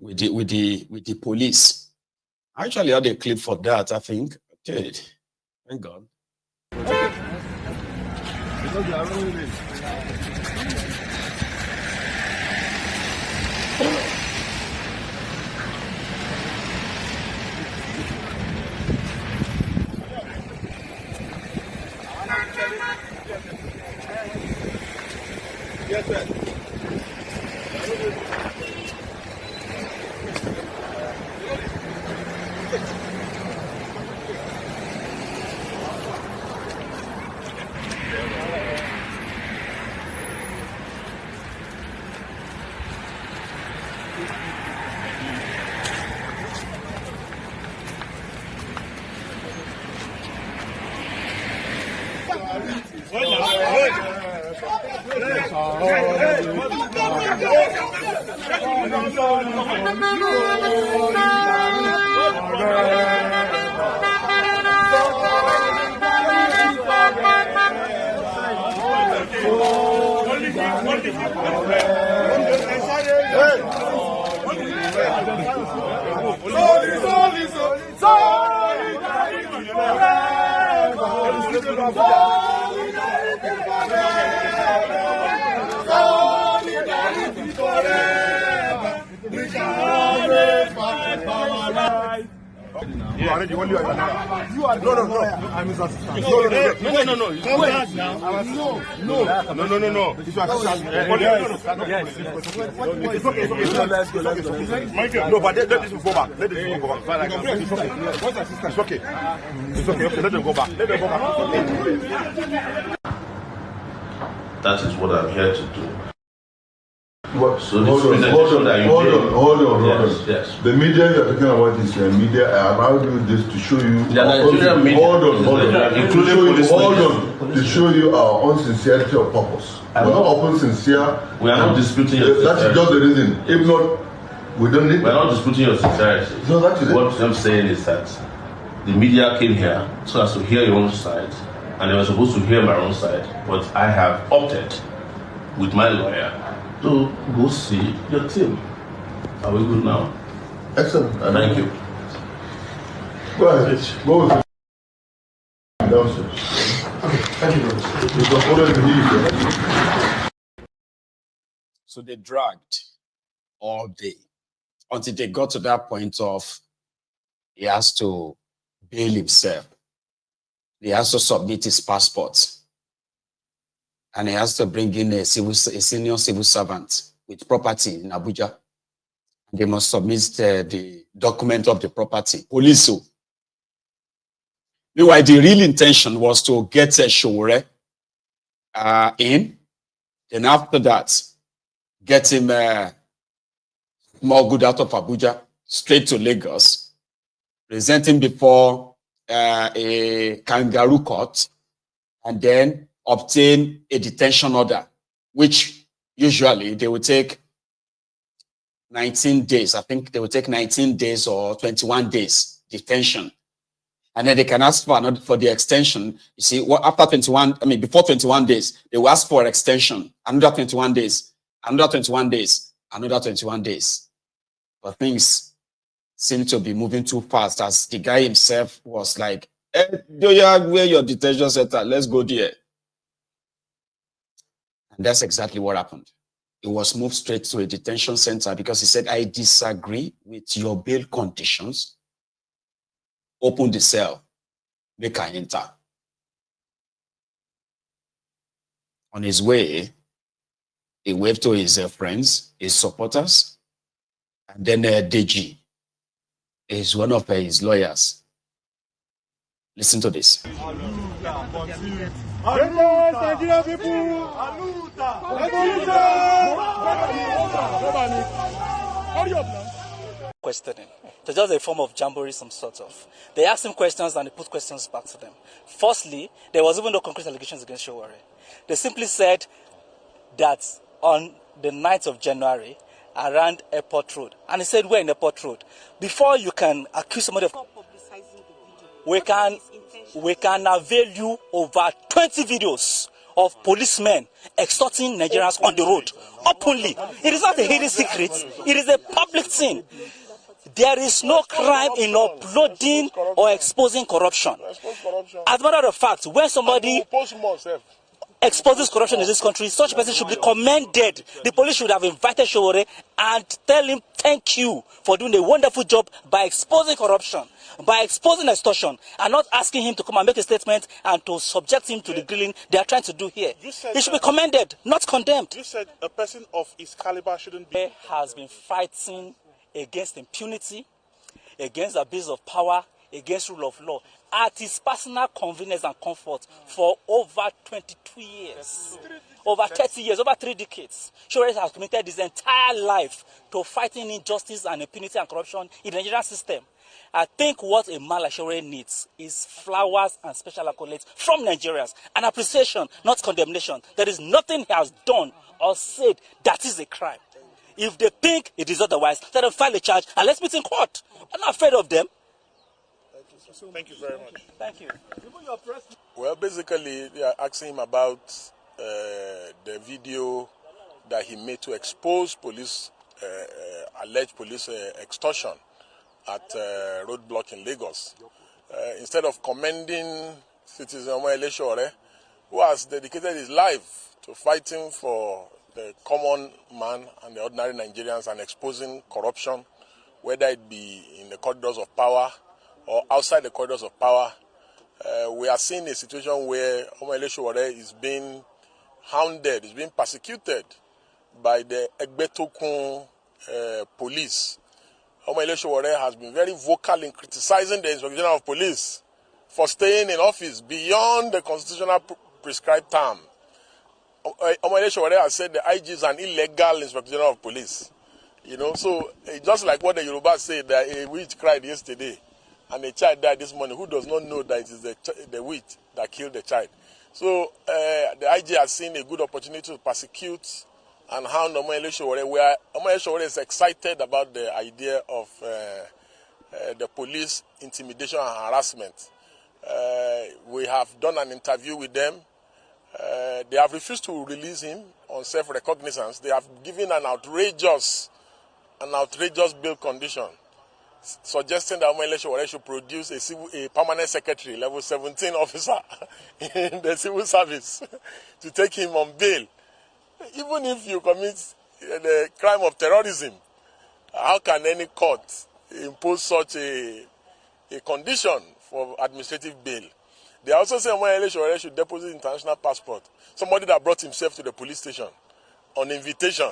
with the police. I actually had a clip for that, I think. Okay. Thank God. Yes, sir. You are ready. You are no. I'm his assistant. No. No. It's okay. No, but let this go back. Let this go back. It's okay. Let them go back. That is what I'm here to do. What? So this presentation that you did. Hold on. Yes. The media you're talking about is media. I allowed you this to show you. The Nigerian media. Hold on. Including police. To show you our unsincerity of purpose. We're not open sincere. We are not disputing your sincerity. That's just the reason. If not, we don't need. We're not disputing your sincerity. No, that is what I'm saying is that the media came here so as to hear your own side, and they were supposed to hear my own side, but I have opted with my lawyer to go see your team. Are we good now? Excellent. Thank you. Go ahead. Go with it. Downstairs. Okay, thank you very much. So they dragged all day until they got to that point of he has to bail himself. He has to submit his passport. And he has to bring in a senior civil servant with property in Abuja. They must submit the document of the property. Police. Meanwhile, the real intention was to get Sowore in. Then after that, get him more good out of Abuja, straight to Lagos, present him before a kangaroo court, and then obtain a detention order, which usually they will take 19 days. I think they will take 19 days or 21 days detention. And then they can ask for the extension. You see, after 21, before 21 days, they will ask for extension, another 21 days, another 21 days, another 21 days. But things seem to be moving too fast, as the guy himself was like, do you have where your detention center? Let's go there. And that's exactly what happened. He was moved straight to a detention center because he said, I disagree with your bail conditions. Open the cell, make I enter. On his way, he waved to his friends, his supporters, and then Deji is one of his lawyers. Listen to this. Questioning. It's just a form of jamboree, some sort of. They asked him questions and they put questions back to them. Firstly, there was even no concrete allegations against Sowore. They simply said that on the 9th of January, around Airport Road, and he said, we're in Airport Road. Before you can accuse somebody of we can avail you over 20 videos of policemen extorting Nigerians on the road openly. It is not a hidden secret. It is a public thing. There is no crime in uploading or exposing corruption. As a matter of fact, when somebody exposes corruption in this country, such a person should be commended. The police should have invited Sowore and tell him thank you for doing a wonderful job by exposing corruption, by exposing extortion, and not asking him to come and make a statement and to subject him to the grilling they are trying to do here. He should be commended, not condemned. You said a person of his caliber shouldn't be. He has been fighting against impunity, against abuse of power, against rule of law, at his personal convenience and comfort for over 22 years, over 30 years, over 3 decades. Sowore has committed his entire life to fighting injustice and impunity and corruption in the Nigerian system. I think what a man like Sowore needs is flowers and special accolades from Nigerians, an appreciation, not condemnation. There is nothing he has done or said that is a crime. If they think it is otherwise, let them file a charge and let's meet in court. I'm not afraid of them. Thank you very much. Thank you. Well, basically, they are asking him about the video that he made to expose police, alleged police extortion at roadblock in Lagos. Instead of commending citizen Omoyele Sowore, who has dedicated his life to fighting for the common man and the ordinary Nigerians and exposing corruption, whether it be in the corridors of power or outside the corridors of power, we are seeing a situation where Omoyele Sowore is being hounded, is being persecuted by the Egbetokun police. Omoyele Sowore has been very vocal in criticizing the Inspector General of Police for staying in office beyond the constitutional prescribed term. Omoyele Sowore has said the IG is an illegal Inspector General of Police. You know, so just like what the Yoruba said, that a witch cried yesterday and a child died this morning, who does not know that it is the witch that killed the child? So the IG has seen a good opportunity to persecute and hound Omoyele Sowore, where Omoyele Sowore is excited about the idea of the police intimidation and harassment. We have done an interview with them. They have refused to release him on self-recognizance. They have given an outrageous bail condition, suggesting that Omoyele Sowore should produce a permanent secretary, level 17 officer in the civil service to take him on bail. Even if you commit the crime of terrorism, how can any court impose such a condition for administrative bail? They also say Omoyele Sowore should deposit international passport. Somebody that brought himself to the police station on invitation.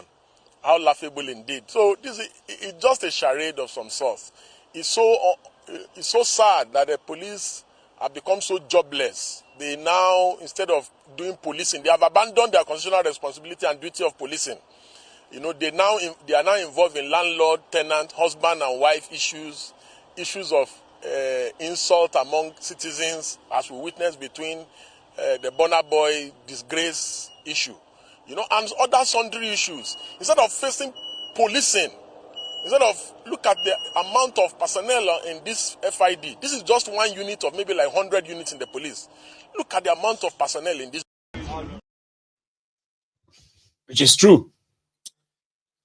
How laughable indeed. So this is just a charade of some sort. It's so sad that the police have become so jobless. They now, instead of doing policing, they have abandoned their constitutional responsibility and duty of policing. You know, they are now involved in landlord, tenant, husband and wife issues of insult among citizens, as we witnessed between the Burna Boy disgrace issue, you know, and other sundry issues. Instead of facing policing, instead of look at the amount of personnel in this FID. This is just one unit of maybe like 100 units in the police. Look at the amount of personnel in this. Which is true.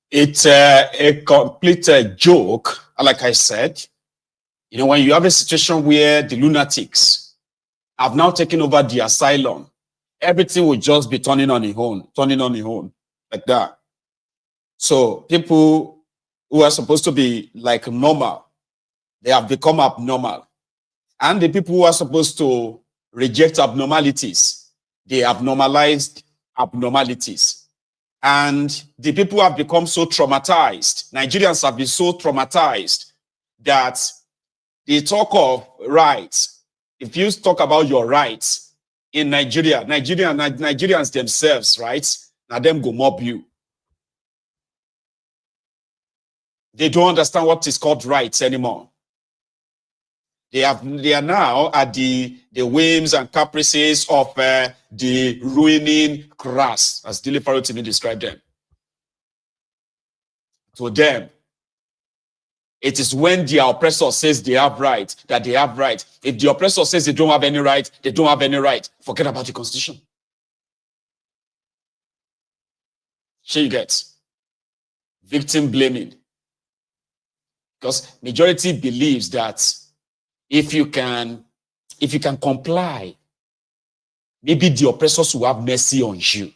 It's a complete joke, like I said. You know, when you have a situation where the lunatics have now taken over the asylum, everything will just be turning on its own, like that. So people who are supposed to be like normal, they have become abnormal. And the people who are supposed to reject abnormalities, they have normalized abnormalities. And the people have become so traumatized. Nigerians have been so traumatized that they talk of rights. If you talk about your rights in Nigeria, Nigerians themselves, right? Now them go mob you. They don't understand what is called rights anymore. They are now at the whims and caprices of the ruining grass, as Dele Farotimi described them. To them, it is when the oppressor says they have right that they have right. If the oppressor says they don't have any right, they don't have any right. Forget about the constitution. Sure you get. Victim blaming. Because majority believes that if you can comply, maybe the oppressors will have mercy on you.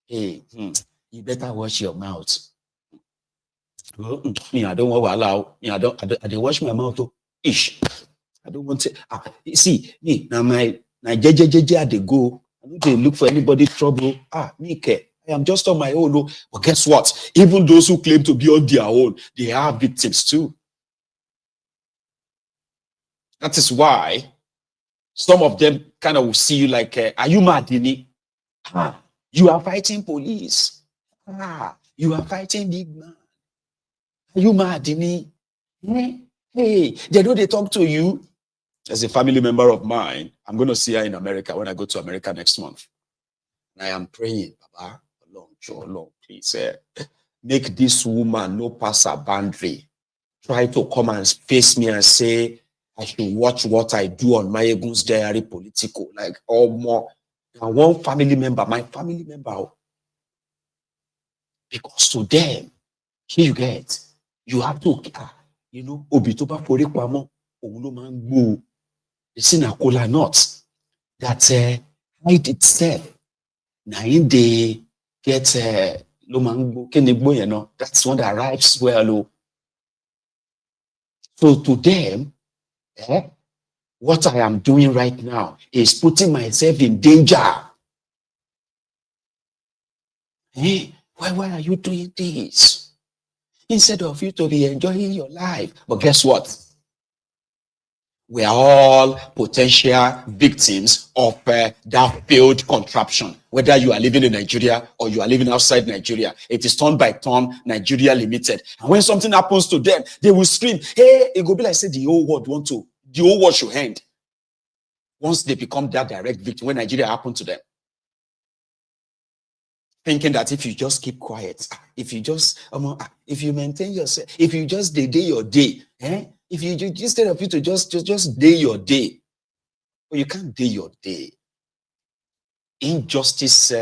Hey, you better watch your mouth. Me, I don't want to allow. I don't wash my mouth. Ish. I don't want to. See, me, now my jejejeje they go. I don't dey look for anybody trouble. Me care. I am just on my own. No. But guess what? Even those who claim to be on their own, they are victims too. That is why some of them kind of will see you like, are you mad, Dini? You are fighting police. You are fighting big man. Are you mad, Dini? Hey, they know they talk to you. As a family member of mine, I'm going to see her in America when I go to America next month. And I am praying, Baba, long, please, make this woman no pass her boundary. Try to come and face me and say, I should watch what I do on Mayegun's Diary Political, like all more than one family member, my family member. Because to them, here you get, you have to, Obitoba Porikwamo, Olumangu, the Sinakola nuts that hide itself. Now in they get Lomangu, Kenigbo, that's one that arrives well. So to them, what I am doing right now is putting myself in danger. Hey, why are you doing this? Instead of you to be enjoying your life. But guess what? We are all potential victims of that failed contraption. Whether you are living in Nigeria or you are living outside Nigeria, it is turn by turn Nigeria Limited. And when something happens to them, they will scream, hey, it will be like say the whole world should end. Once they become that direct victim, when Nigeria happened to them. Thinking that if you just keep quiet, if you just, if you maintain yourself, if you just day your day, if you instead of you to just day your day, well, you can't day your day. Injustice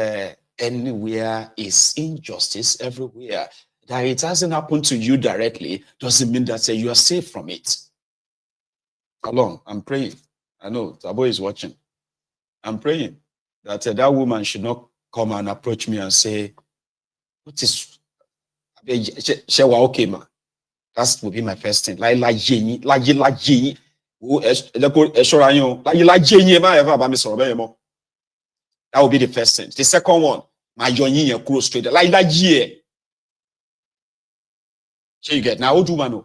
anywhere is injustice everywhere. That it hasn't happened to you directly doesn't mean that you are safe from it. Along, I'm praying. I know Tabo is watching. I'm praying that that woman should not come and approach me and say, what is Shewa okay, man? That would be my first thing. That would be the first thing. The second one, my yoni cross straight. You get now, old woman.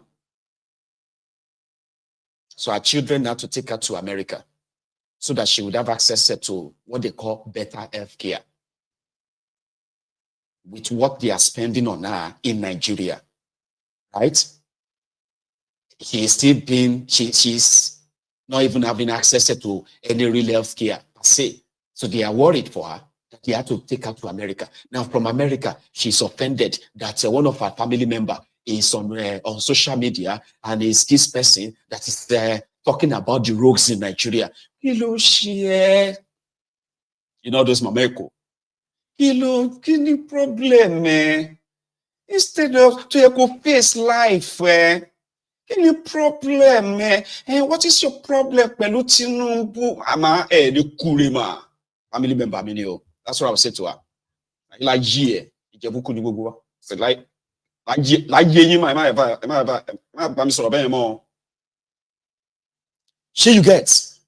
So our children had to take her to America so that she would have access to what they call better health care with what they are spending on her in Nigeria, right? She's not even having access to any real health care per se. So they are worried for her that they had to take her to America. Now from America, she's offended that one of her family members is on social media and is this person that is talking about the rogues in Nigeria. Hello, share. You know those Mameko. Hello, any problem, man? Instead of to go face life, any problem, what is your problem? Ama the kurima. Family member, that's what I would say to her. Like ye, so like ye, you get.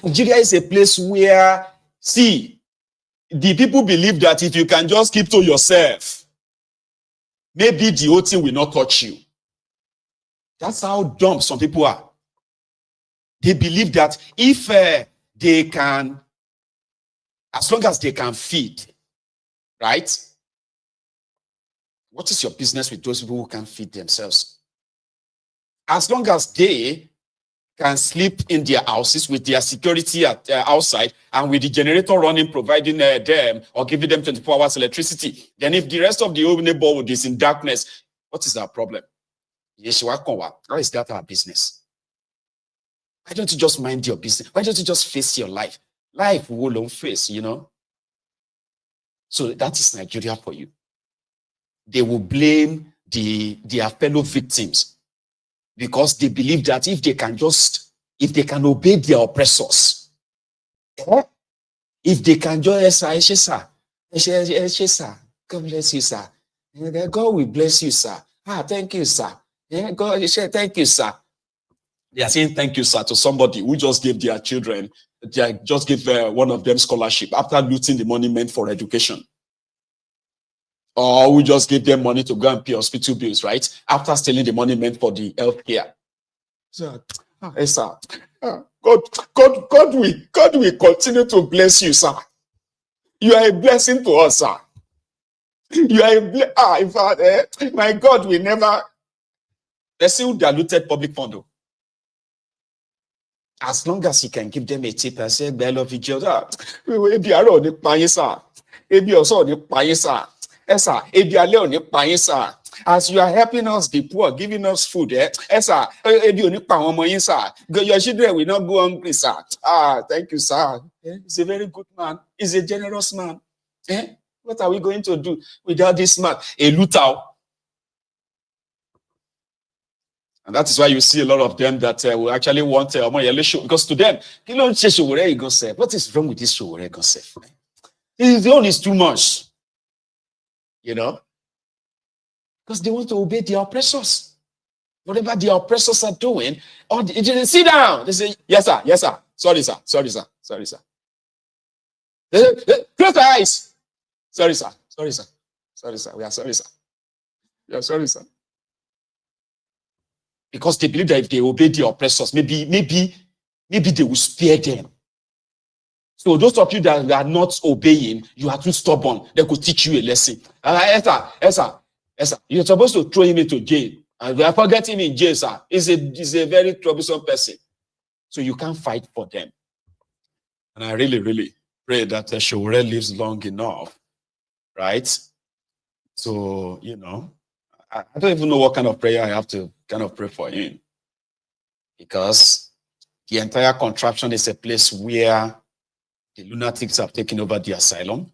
Nigeria is a place where, see, the people believe that if you can just keep to yourself, maybe the whole thing will not touch you. That's how dumb some people are. They believe that if they can, as long as they can feed, right? What is your business with those people who can feed themselves? As long as they can sleep in their houses with their security outside and with the generator running, providing them or giving them 24 hours electricity, then if the rest of the whole neighborhood is in darkness, what is our problem? How is that our business? Why don't you just mind your business? Why don't you just face your life? Life will face, So that is Nigeria for you. they will blame their fellow victims because they believe that if they can obey their oppressors, if they can just, sir, God bless you, sir. God will bless you, sir. Thank you, sir. God, thank you, sir. They are saying thank you, sir, to somebody who just gave their children, just gave one of them scholarship after looting the money meant for education. Or who just gave them money to go and pay hospital bills, right? After stealing the money meant for the health care. So, yes, sir. God will continue to bless you, sir. You are a blessing to us, sir. You are a in fact, my God will never. They still diluted public fund. As long as he can give them a tip and say, "I love you, Jesus." As you are helping us, the poor, giving us food, your children will not go hungry, sir. Thank you, sir. He's a very good man. He's a generous man. What are we going to do without this man? A looter. And that is why you see a lot of them that will actually want Omoyele show, because to them, you don't say Sowore concept. What is wrong with this Sowore concept? The own is too much. You know? Because they want to obey the oppressors. Whatever the oppressors are doing, or they sit down. They say, yes, sir, yes, sir. Sorry, sir. Sorry, sir. Sorry, sir. Close your eyes. Sorry, sir. Sorry, sir. Sorry, sir. We are sorry, sir. We are sorry, sir. Because they believe that if they obey the oppressors, maybe they will spare them. So those of you that are not obeying, you are too stubborn. They could teach you a lesson. Yes, sir. You're supposed to throw him into jail. And we are forgetting him in jail, sir. He's a very troublesome person. So you can't fight for them. And I really, really pray that Sowore lives long enough, right? So, I don't even know what kind of prayer I have to kind of pray for him. Because the entire contraption is a place where the lunatics have taken over the asylum,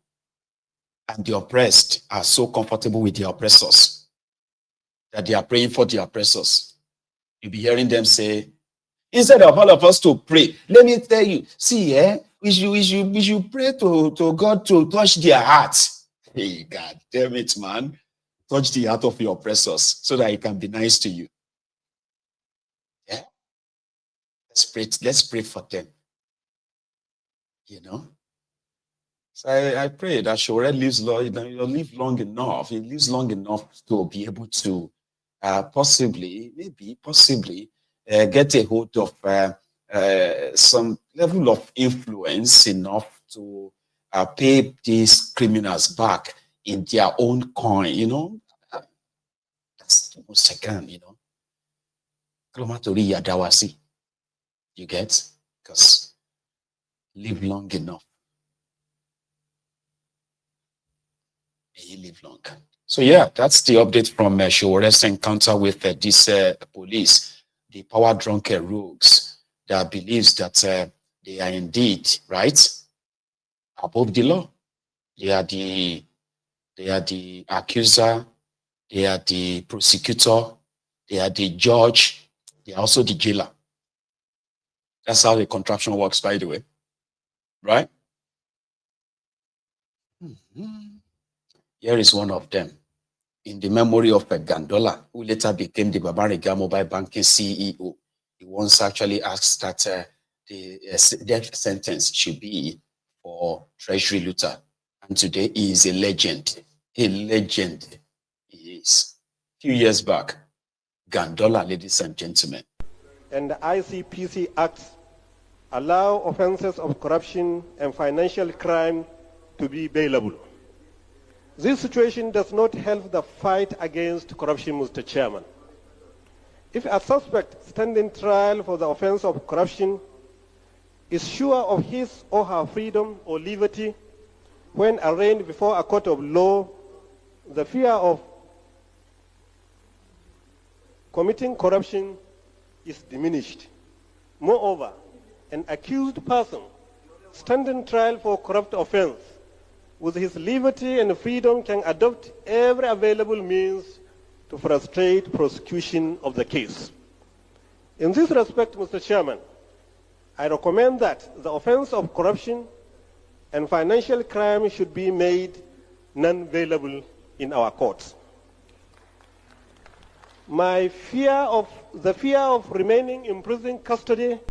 and the oppressed are so comfortable with the oppressors that they are praying for the oppressors. You'll be hearing them say, instead of all of us to pray, let me tell you, see, we should pray to God to touch their hearts. Hey, God damn it, man. Touch the heart of your oppressors so that he can be nice to you. Yeah? Let's pray for them. So I pray that Sowore lives long, he'll live long enough. He lives long enough to be able to possibly get a hold of some level of influence enough to pay these criminals back in their own coin, That's the most I can, You get? Because live long enough. May he live long. So yeah, that's the update from Sowore's encounter with this police, the power-drunk rogues that believes that they are indeed, right, above the law. They are the accuser, they are the prosecutor, they are the judge, they are also the jailer. That's how the contraption works, by the way. Right? Here is one of them. In the memory of Gandola, who later became the Babariga mobile banking CEO. He once actually asked that the death sentence should be for treasury looter. And today he is a legend. A legend he is. A few years back, Gandola, ladies and gentlemen. And the ICPC Act allow offenses of corruption and financial crime to be bailable. This situation does not help the fight against corruption, Mr. Chairman. If a suspect standing trial for the offense of corruption is sure of his or her freedom or liberty when arraigned before a court of law, the fear of committing corruption is diminished. Moreover, an accused person standing trial for corrupt offense with his liberty and freedom, can adopt every available means to frustrate prosecution of the case. In this respect, Mr. Chairman, I recommend that the offense of corruption and financial crime should be made non-bailable in our courts. The fear of remaining in prison custody